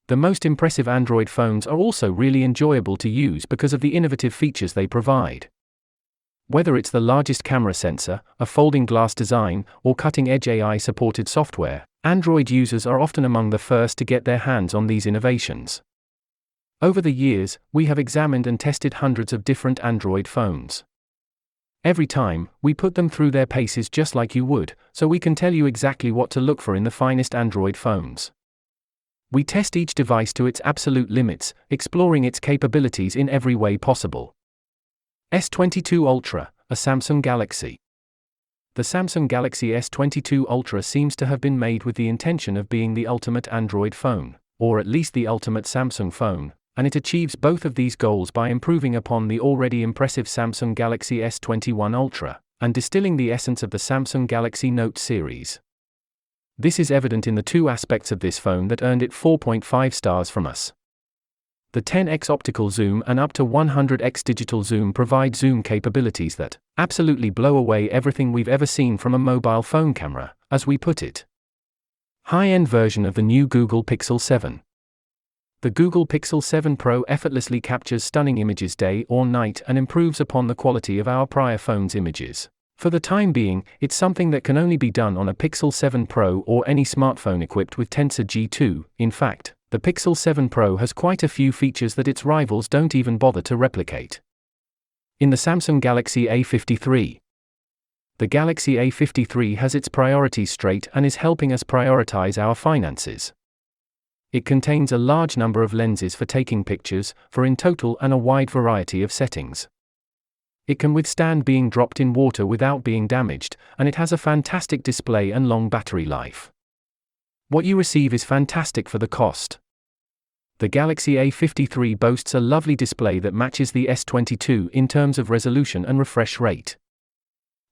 The most impressive Android phones are also really enjoyable to use because of the innovative features they provide. Whether it's the largest camera sensor, a folding glass design, or cutting-edge AI-supported software, Android users are often among the first to get their hands on these innovations. Over the years, we have examined and tested hundreds of different Android phones. Every time, we put them through their paces just like you would, so we can tell you exactly what to look for in the finest Android phones. We test each device to its absolute limits, exploring its capabilities in every way possible. S22 Ultra, a Samsung Galaxy. The Samsung Galaxy S22 Ultra seems to have been made with the intention of being the ultimate Android phone, or at least the ultimate Samsung phone, and it achieves both of these goals by improving upon the already impressive Samsung Galaxy S21 Ultra, and distilling the essence of the Samsung Galaxy Note series. This is evident in the two aspects of this phone that earned it 4.5 stars from us. The 10x optical zoom and up to 100x digital zoom provide zoom capabilities that absolutely blow away everything we've ever seen from a mobile phone camera, as we put it. High-end version of the new Google Pixel 7. The Google Pixel 7 Pro effortlessly captures stunning images day or night and improves upon the quality of our prior phone's images. For the time being, it's something that can only be done on a Pixel 7 Pro or any smartphone equipped with Tensor G2. In fact, the Pixel 7 Pro has quite a few features that its rivals don't even bother to replicate. In the Samsung Galaxy A53. The Galaxy A53 has its priorities straight and is helping us prioritize our finances. It contains a large number of lenses for taking pictures, for in total and a wide variety of settings. It can withstand being dropped in water without being damaged, and it has a fantastic display and long battery life. What you receive is fantastic for the cost. The Galaxy A53 boasts a lovely display that matches the S22 in terms of resolution and refresh rate.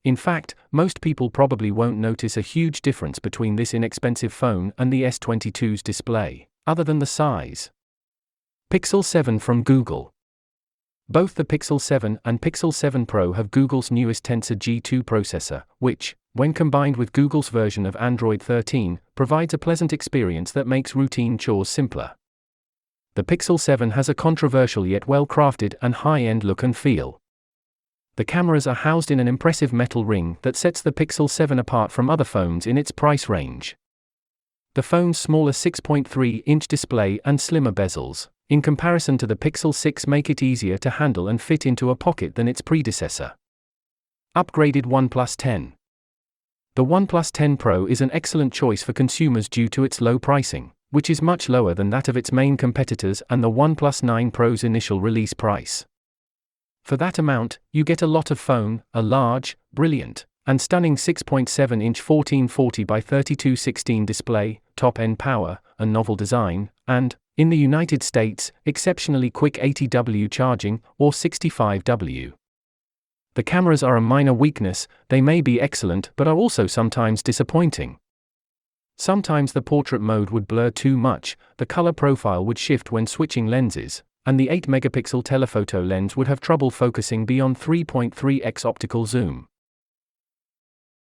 In fact, most people probably won't notice a huge difference between this inexpensive phone and the S22's display, other than the size. Pixel 7 from Google. Both the Pixel 7 and Pixel 7 Pro have Google's newest Tensor G2 processor, which, when combined with Google's version of Android 13, provides a pleasant experience that makes routine chores simpler. The Pixel 7 has a controversial yet well-crafted and high-end look and feel. The cameras are housed in an impressive metal ring that sets the Pixel 7 apart from other phones in its price range. The phone's smaller 6.3-inch display and slimmer bezels, in comparison to the Pixel 6, make it easier to handle and fit into a pocket than its predecessor. Upgraded OnePlus 10. The OnePlus 10 Pro is an excellent choice for consumers due to its low pricing, which is much lower than that of its main competitors and the OnePlus 9 Pro's initial release price. For that amount, you get a lot of phone, a large, brilliant, and stunning 6.7-inch 1440 by 3216 display, top-end power, a novel design, and, in the United States, exceptionally quick 80W charging, or 65W. The cameras are a minor weakness. They may be excellent but are also sometimes disappointing. Sometimes the portrait mode would blur too much, the color profile would shift when switching lenses, and the 8-megapixel telephoto lens would have trouble focusing beyond 3.3x optical zoom.